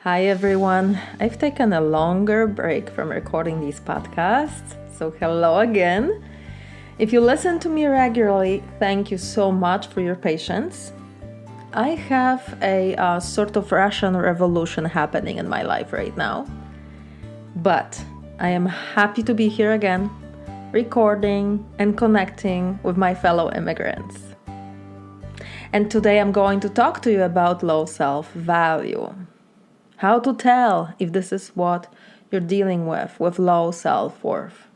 Hi everyone. I've taken a longer break from recording these podcasts, so hello again. If you listen to me regularly, thank you so much for your patience. I have a sort of Russian revolution happening in my life right now, but I am happy to be here again, recording and connecting with my fellow immigrants. And today I'm going to talk to you about low self-value. How to tell if this is what you're dealing with low self-worth.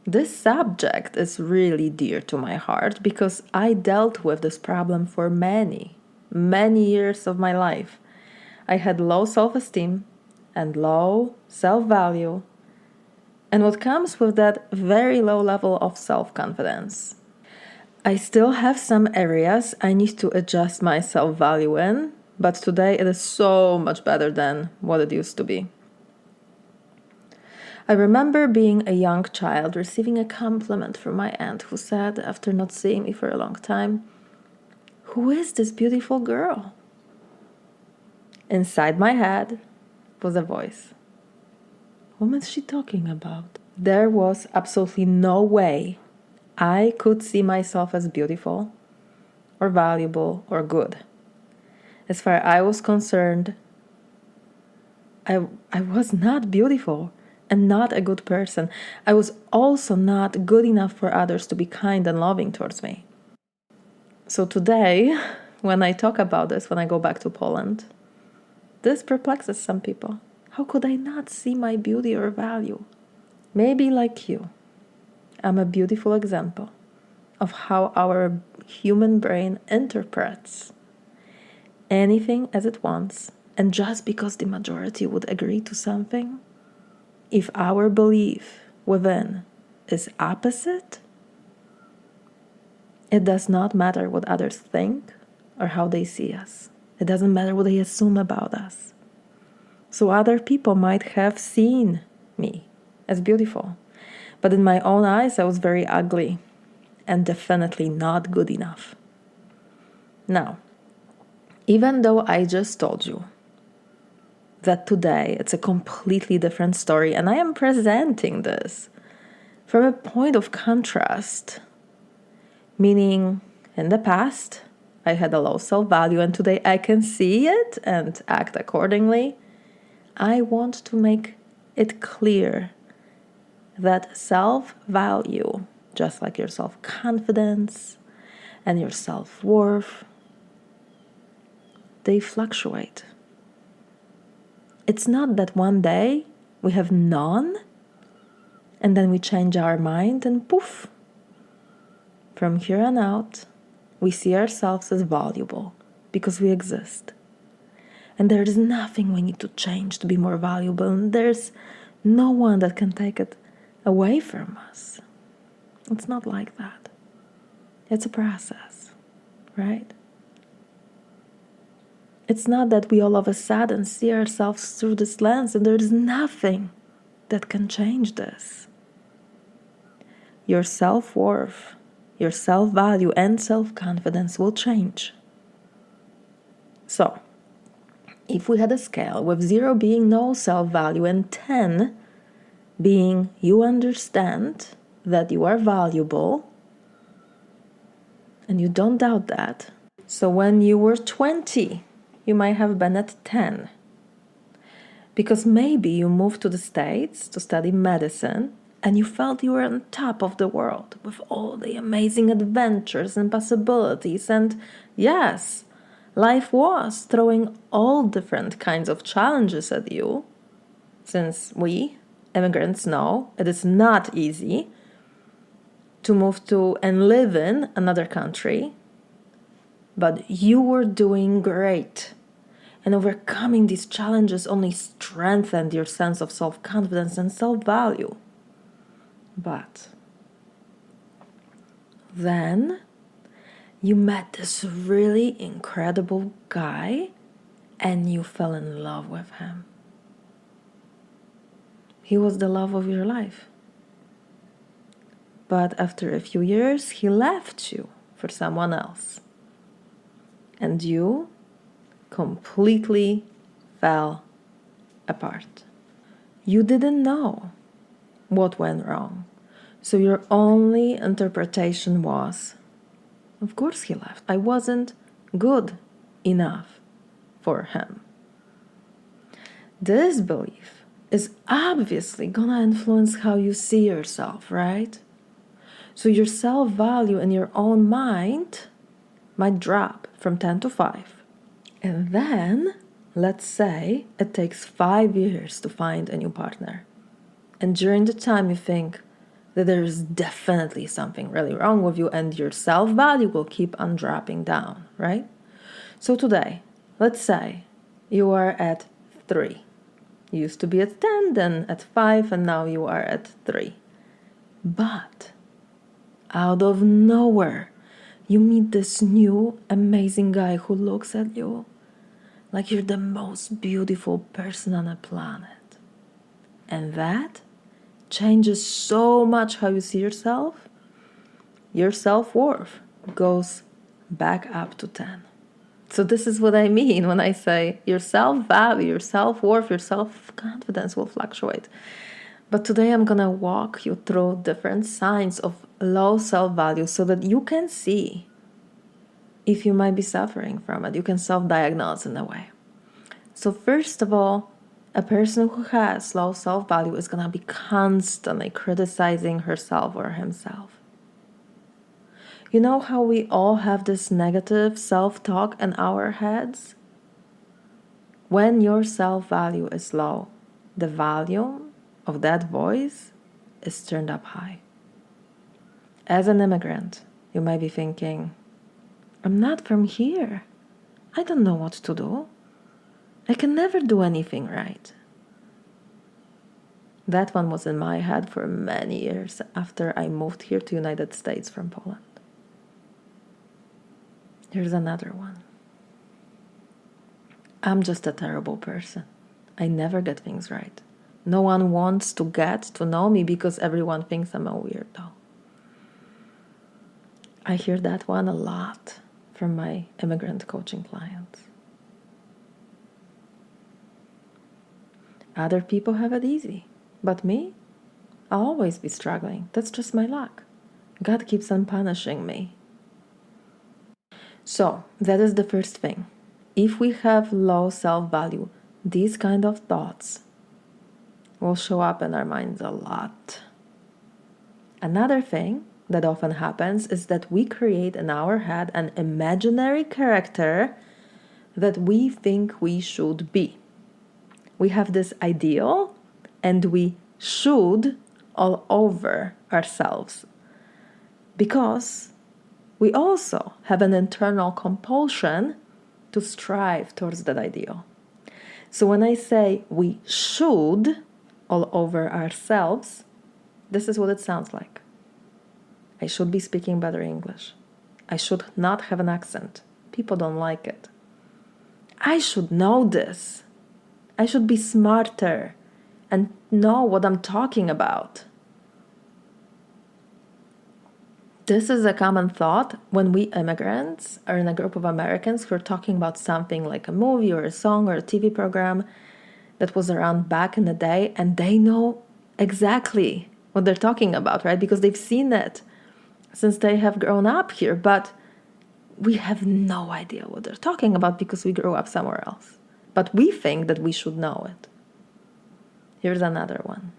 This subject is really dear to my heart because I dealt with this problem for many years of my life. I had low self-esteem and low self-value, and what comes with that very low level of self-confidence. I still have some areas I need to adjust my self-value in, but today it is so much better than what it used to be. I remember being a young child receiving a compliment from my aunt who said, after not seeing me for a long time, "Who is this beautiful girl?" Inside my head was a voice. Whom is she talking about? There was absolutely no way I could see myself as beautiful or valuable or good. As far as I was concerned, I was not beautiful and not a good person. I was also not good enough for others to be kind and loving towards me. So today, when I talk about this, when I go back to Poland, this perplexes some people. How could I not see my beauty or value? Maybe like you, I'm a beautiful example of how our human brain interprets anything as it wants, and just because the majority would agree to something, if our belief within is opposite, it does not matter what others think or how they see us. It doesn't matter what they assume about us. So other people might have seen me as beautiful, but in my own eyes I was very ugly and definitely not good enough. Now, even though I just told you that today it's a completely different story and I am presenting this from a point of contrast, meaning in the past I had a low self-value and today I can see it and act accordingly, I want to make it clear that self-value, just like your self-confidence and your self-worth, they fluctuate. It's not that one day we have none and then we change our mind and poof. From here on out, we see ourselves as valuable because we exist. And there is nothing we need to change to be more valuable, and there's no one that can take it away from us. It's not like that. It's a process, right? It's not that we all of a sudden see ourselves through this lens and there's nothing that can change this. Your self-worth, your self-value and self-confidence will change. So, if we had a scale with 0 being no self-value and 10 being you understand that you are valuable and you don't doubt that. So when you were 20, you might have been at 10. Because maybe you moved to the States to study medicine and you felt you were on top of the world with all the amazing adventures and possibilities. And yes, life was throwing all different kinds of challenges at you, since we, immigrants, know it is not easy to move to and live in another country. But you were doing great. And overcoming these challenges only strengthened your sense of self-confidence and self-value. But then you met this really incredible guy and you fell in love with him. He was the love of your life. But after a few years, he left you for someone else. And you completely fell apart. You didn't know what went wrong. So your only interpretation was, of course he left. I wasn't good enough for him. This belief is obviously gonna influence how you see yourself, right? So your self-value in your own mind might drop from 10 to 5. And then, let's say it takes 5 years to find a new partner. And during the time you think that there is definitely something really wrong with you and your self-value will keep on dropping down, right? So today, let's say you are at 3. You used to be at 10, then at 5, and now you are at 3. But out of nowhere, you meet this new amazing guy who looks at you like you're the most beautiful person on the planet. And that changes so much how you see yourself. Your self-worth goes back up to 10. So this is what I mean when I say your self-value, your self-worth, your self-confidence will fluctuate. But today I'm gonna walk you through different signs of low self-value so that you can see if you might be suffering from it. You can self-diagnose in a way. So first of all, a person who has low self-value is gonna be constantly criticizing herself or himself. You know how we all have this negative self-talk in our heads? When your self-value is low, the volume of that voice is turned up high. As an immigrant, you might be thinking, I'm not from here. I don't know what to do. I can never do anything right. That one was in my head for many years after I moved here to United States from Poland. Here's another one. I'm just a terrible person. I never get things right. No one wants to get to know me because everyone thinks I'm a weirdo. I hear that one a lot from my immigrant coaching clients. Other people have it easy, but me? I'll always be struggling. That's just my luck. God keeps on punishing me. So, that is the first thing. If we have low self-value, these kind of thoughts will show up in our minds a lot. Another thing that often happens is that we create in our head an imaginary character that we think we should be. We have this ideal and we should all over ourselves because we also have an internal compulsion to strive towards that ideal. So when I say we should all over ourselves, this is what it sounds like. I should be speaking better English. I should not have an accent. People don't like it. I should know this. I should be smarter and know what I'm talking about. This is a common thought when we immigrants are in a group of Americans who are talking about something like a movie or a song or a TV program that was around back in the day, and they know exactly what they're talking about, right? Because they've seen it since they have grown up here, but we have no idea what they're talking about because we grew up somewhere else. But we think that we should know it. Here's another one.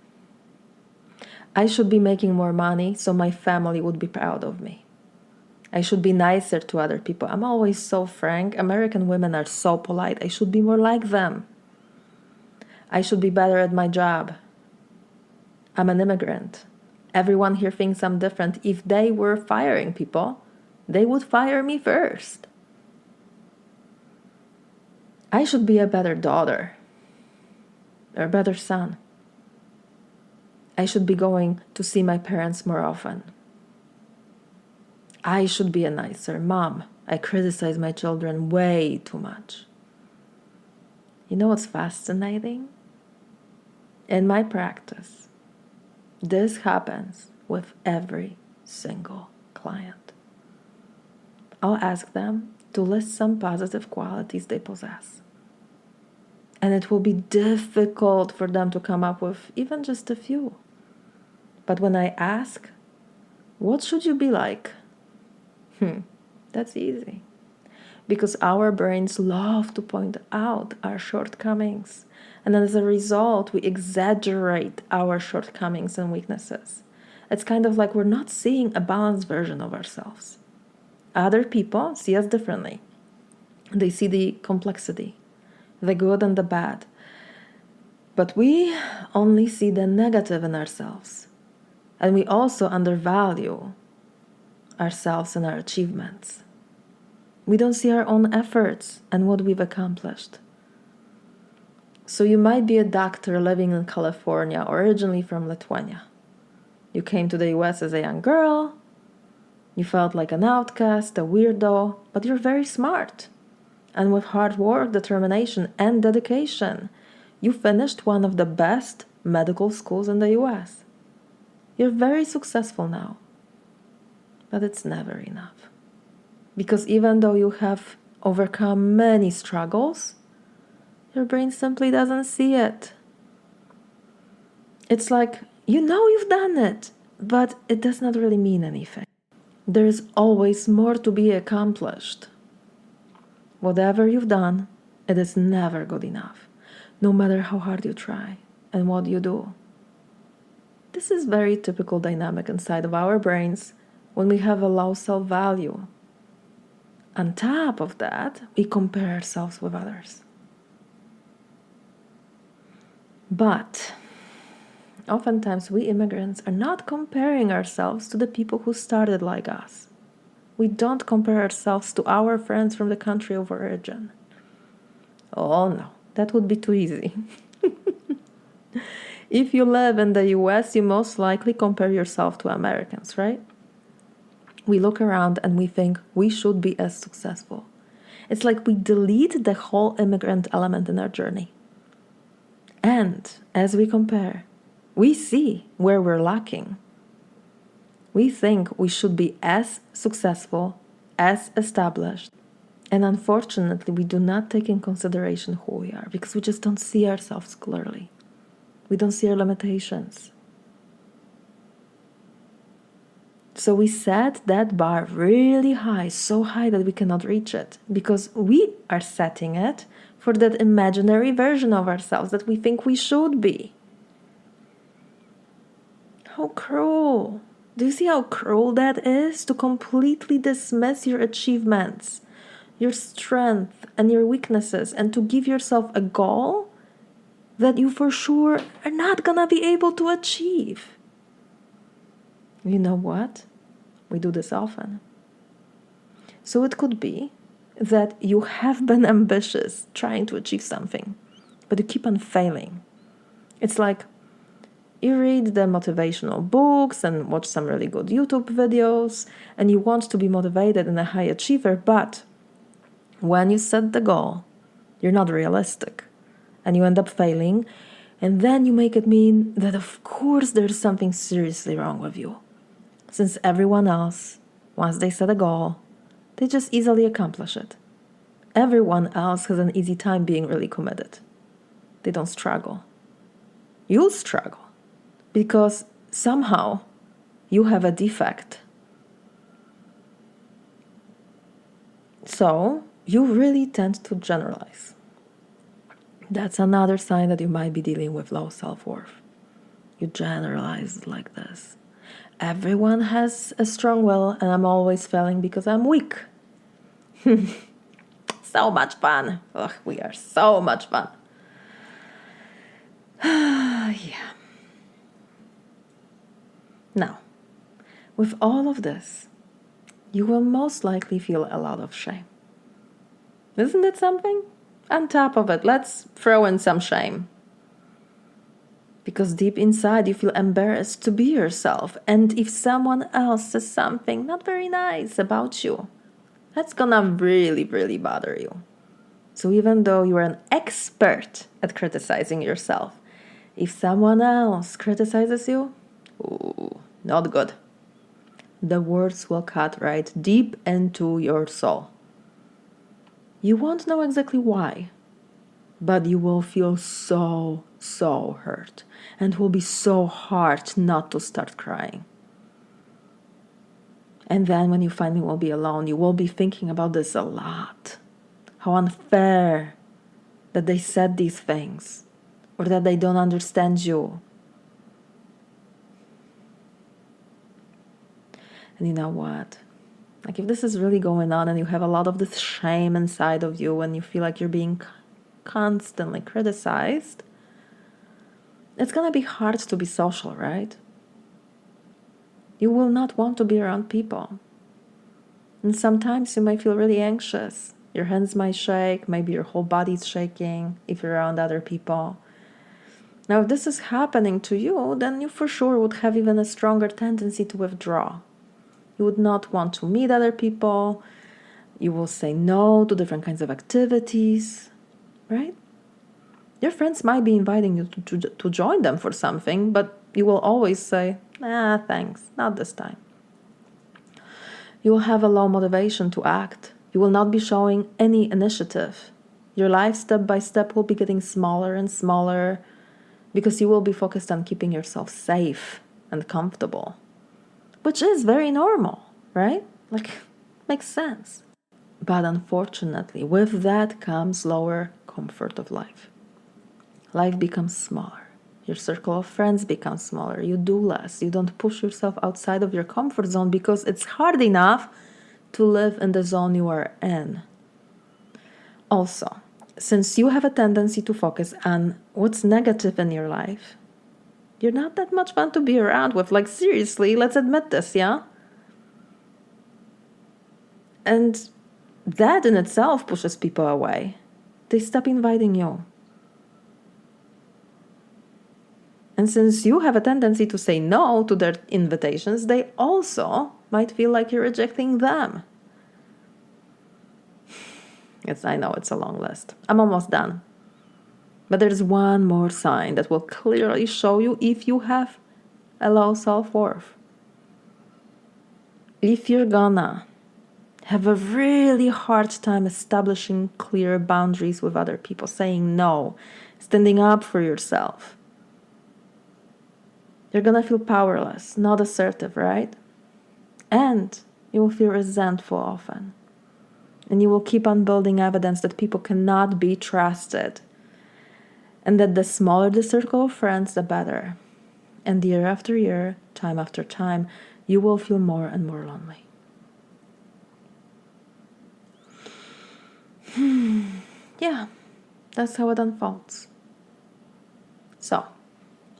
I should be making more money so my family would be proud of me. I should be nicer to other people. I'm always so frank. American women are so polite. I should be more like them. I should be better at my job. I'm an immigrant. Everyone here thinks I'm different. If they were firing people, they would fire me first. I should be a better daughter or a better son. I should be going to see my parents more often. I should be a nicer mom. I criticize my children way too much. You know what's fascinating? In my practice, this happens with every single client. I'll ask them to list some positive qualities they possess. And it will be difficult for them to come up with even just a few. But when I ask, what should you be like? That's easy. Because our brains love to point out our shortcomings. And as a result, we exaggerate our shortcomings and weaknesses. It's kind of like we're not seeing a balanced version of ourselves. Other people see us differently. They see the complexity, the good and the bad. But we only see the negative in ourselves. And we also undervalue ourselves and our achievements. We don't see our own efforts and what we've accomplished. So you might be a doctor living in California, originally from Lithuania. You came to the US as a young girl. You felt like an outcast, a weirdo, but you're very smart. And with hard work, determination, and dedication, you finished one of the best medical schools in the US. You're very successful now. But it's never enough. Because even though you have overcome many struggles, your brain simply doesn't see it. It's like, you know you've done it, but it does not really mean anything. There is always more to be accomplished. Whatever you've done, it is never good enough, no matter how hard you try and what you do. This is very typical dynamic inside of our brains when we have a low self-value. On top of that, we compare ourselves with others. But oftentimes we immigrants are not comparing ourselves to the people who started like us. We don't compare ourselves to our friends from the country of origin. Oh no, that would be too easy. If you live in the US, you most likely compare yourself to Americans, right? We look around and we think we should be as successful. It's like we delete the whole immigrant element in our journey. And as we compare, we see where we're lacking. We think we should be as successful, as established. And unfortunately, we do not take in consideration who we are because we just don't see ourselves clearly. We don't see our limitations. So we set that bar really high, so high that we cannot reach it because we are setting it for that imaginary version of ourselves that we think we should be. How cruel. Do you see how cruel that is to completely dismiss your achievements, your strength and your weaknesses, and to give yourself a goal that you for sure are not gonna be able to achieve? You know what? We do this often. So it could be that you have been ambitious trying to achieve something, but you keep on failing. It's like you read the motivational books and watch some really good YouTube videos, and you want to be motivated and a high achiever, but when you set the goal, you're not realistic, and you end up failing, and then you make it mean that of course there's something seriously wrong with you. Since everyone else, once they set a goal, they just easily accomplish it. Everyone else has an easy time being really committed. They don't struggle. You'll struggle because somehow you have a defect. So you really tend to generalize. That's another sign that you might be dealing with low self-worth. You generalize like this. Everyone has a strong will and I'm always failing because I'm weak. So much fun. Ugh, we are so much fun. Yeah. Now, with all of this, you will most likely feel a lot of shame. Isn't it something? On top of it, let's throw in some shame. Because deep inside you feel embarrassed to be yourself. And if someone else says something not very nice about you, that's gonna really, really bother you. So even though you are an expert at criticizing yourself, if someone else criticizes you, ooh, not good. The words will cut right deep into your soul. You won't know exactly why, but you will feel so, so hurt. And it will be so hard not to start crying. And then when you finally will be alone, you will be thinking about this a lot. How unfair that they said these things, or that they don't understand you. And you know what? Like, if this is really going on and you have a lot of this shame inside of you and you feel like you're being constantly criticized, it's going to be hard to be social, right? You will not want to be around people. And sometimes you might feel really anxious. Your hands might shake, maybe your whole body's shaking if you're around other people. Now, if this is happening to you, then you for sure would have even a stronger tendency to withdraw. You would not want to meet other people. You will say no to different kinds of activities, right? Your friends might be inviting you to join them for something, but you will always say, nah, thanks, not this time. You will have a low motivation to act. You will not be showing any initiative. Your life step by step will be getting smaller and smaller because you will be focused on keeping yourself safe and comfortable, which is very normal, right? Like, makes sense. But unfortunately, with that comes lower comfort of life. Life becomes smaller. Your circle of friends becomes smaller. You do less. You don't push yourself outside of your comfort zone because it's hard enough to live in the zone you are in. Also, since you have a tendency to focus on what's negative in your life, you're not that much fun to be around with. Like, seriously, let's admit this, yeah? And that in itself pushes people away. They stop inviting you. And since you have a tendency to say no to their invitations, they also might feel like you're rejecting them. I know it's a long list. I'm almost done. But there's one more sign that will clearly show you if you have a low self-worth. If you're gonna have a really hard time establishing clear boundaries with other people, saying no, standing up for yourself, you're gonna feel powerless, not assertive, right? And you will feel resentful often. And you will keep on building evidence that people cannot be trusted. And that the smaller the circle of friends, the better. And year after year, time after time, you will feel more and more lonely. Yeah, that's how it unfolds. So,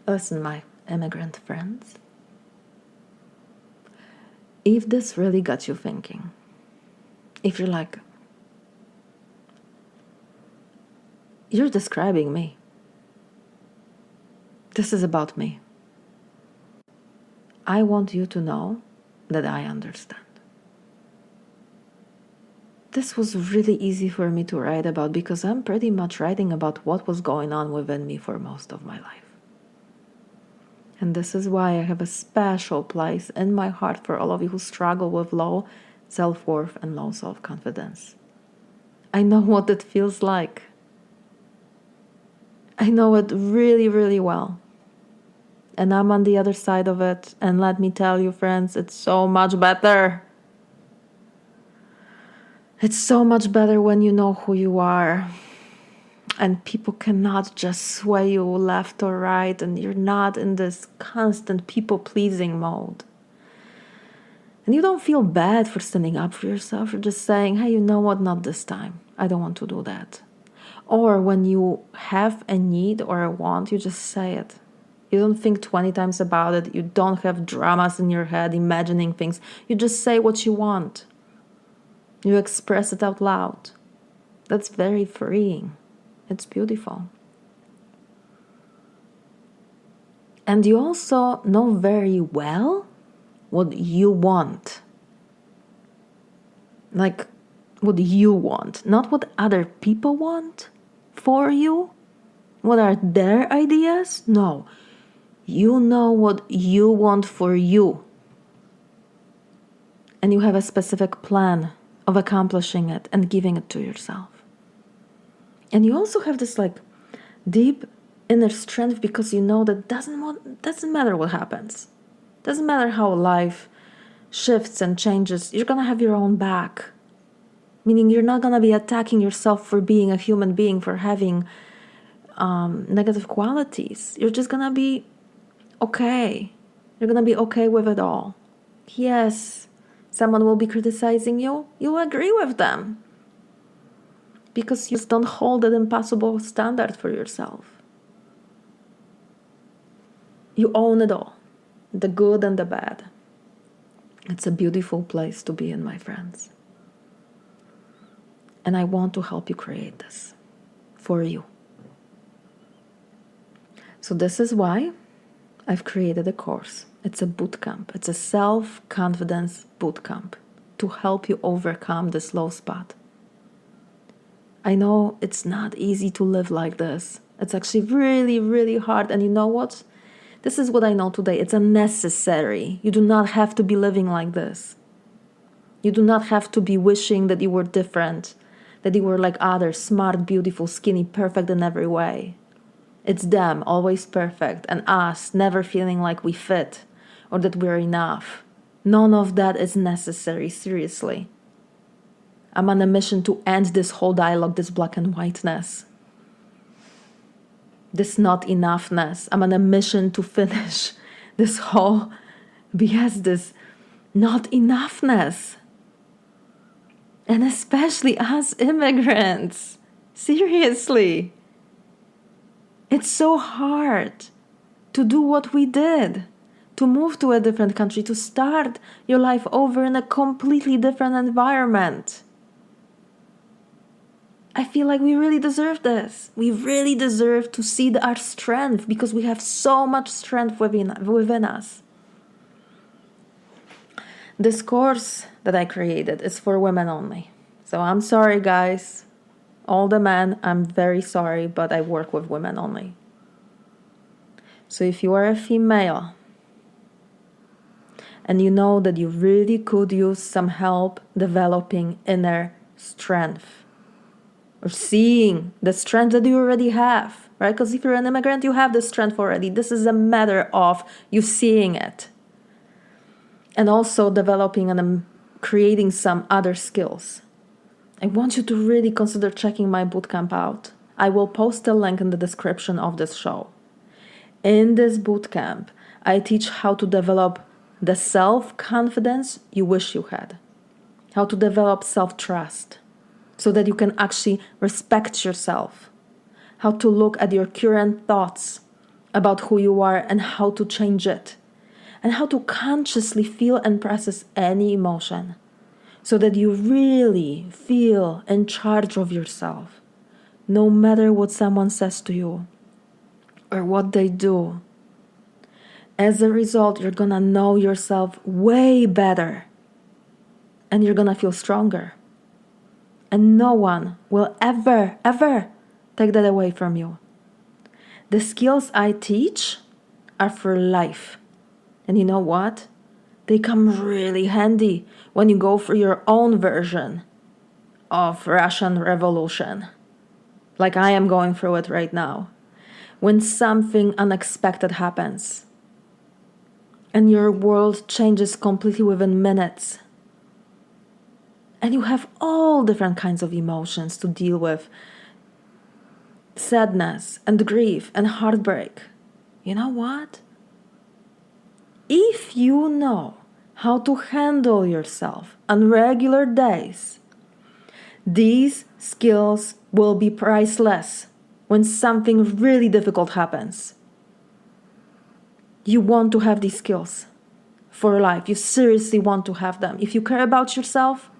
listen, my immigrant friends. If this really got you thinking, if you're like, you're describing me, this is about me, I want you to know that I understand. This was really easy for me to write about because I'm pretty much writing about what was going on within me for most of my life. And this is why I have a special place in my heart for all of you who struggle with low self-worth and low self-confidence. I know what it feels like. I know it really, really well. And I'm on the other side of it. And let me tell you, friends, it's so much better. It's so much better when you know who you are. And people cannot just sway you left or right. And you're not in this constant people-pleasing mode. And you don't feel bad for standing up for yourself. You're just saying, hey, you know what? Not this time. I don't want to do that. Or when you have a need or a want, you just say it. You don't think 20 times about it. You don't have dramas in your head, imagining things. You just say what you want. You express it out loud. That's very freeing. It's beautiful. And you also know very well what you want. Like, what you want, not what other people want for you. What are their ideas? No. You know what you want for you. And you have a specific plan of accomplishing it and giving it to yourself. And you also have this like deep inner strength because you know that doesn't matter what happens. Doesn't matter how life shifts and changes. You're going to have your own back. Meaning you're not going to be attacking yourself for being a human being, for having negative qualities. You're just going to be okay. You're going to be okay with it all. Yes, someone will be criticizing you. You'll agree with them. Because you just don't hold an impossible standard for yourself. You own it all. The good and the bad. It's a beautiful place to be in, my friends. And I want to help you create this for you. So this is why I've created a course. It's a bootcamp. It's a self-confidence bootcamp to help you overcome this low spot. I know it's not easy to live like this. It's actually really, really hard. And you know what? This is what I know today. It's unnecessary. You do not have to be living like this. You do not have to be wishing that you were different, that you were like others, smart, beautiful, skinny, perfect in every way. It's them, always perfect, and us, never feeling like we fit or that we're enough. None of that is necessary, seriously. I'm on a mission to end this whole dialogue, this black and whiteness. This not enoughness. I'm on a mission to finish this whole BS, this not enoughness. And especially us immigrants. Seriously. It's so hard to do what we did. To move to a different country, to start your life over in a completely different environment. I feel like we really deserve this. We really deserve to see our strength because we have so much strength within us. This course that I created is for women only. So I'm sorry, guys. All the men, I'm very sorry, but I work with women only. So if you are a female and you know that you really could use some help developing inner strength, or seeing the strength that you already have, right? Because if you're an immigrant, you have the strength already. This is a matter of you seeing it. And also developing and creating some other skills. I want you to really consider checking my bootcamp out. I will post a link in the description of this show. In this bootcamp, I teach how to develop the self-confidence you wish you had. How to develop self-trust. So that you can actually respect yourself. How to look at your current thoughts about who you are and how to change it. And how to consciously feel and process any emotion. So that you really feel in charge of yourself. No matter what someone says to you. Or what they do. As a result, you're gonna know yourself way better. And you're gonna feel stronger. And no one will ever take that away from you. The skills I teach are for life. And you know what? They come really handy when you go for your own version of Russian Revolution. Like I am going through it right now. When something unexpected happens. And your world changes completely within minutes. And you have all different kinds of emotions to deal with. Sadness and grief and heartbreak. You know what? If you know how to handle yourself on regular days, these skills will be priceless when something really difficult happens. You want to have these skills for life. You seriously want to have them. If you care about yourself,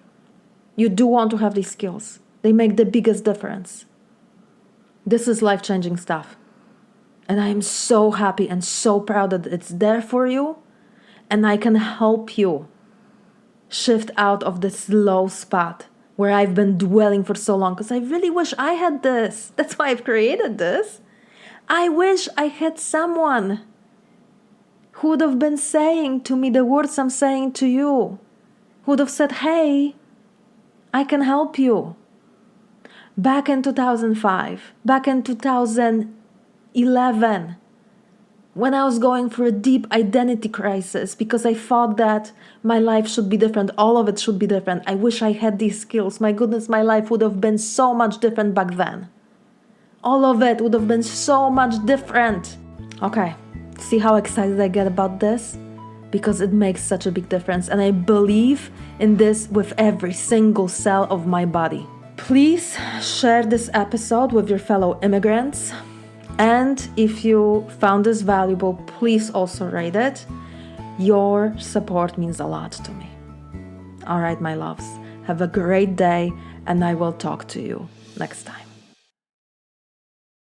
you do want to have these skills. They make the biggest difference. This is life-changing stuff. And I am so happy and so proud that it's there for you. And I can help you shift out of this low spot where I've been dwelling for so long. Because I really wish I had this. That's why I've created this. I wish I had someone who would have been saying to me the words I'm saying to you. Who would have said, hey, I can help you. back in 2005, back in 2011, when I was going through a deep identity crisis because I thought that my life should be different, all of it should be different. I wish I had these skills. My goodness, my life would have been so much different back then. All of it would have been so much different. Okay, see how excited I get about this? Because it makes such a big difference, and I believe in this with every single cell of my body. Please share this episode with your fellow immigrants. And if you found this valuable, please also rate it. Your support means a lot to me. All right, my loves, have a great day, and I will talk to you next time.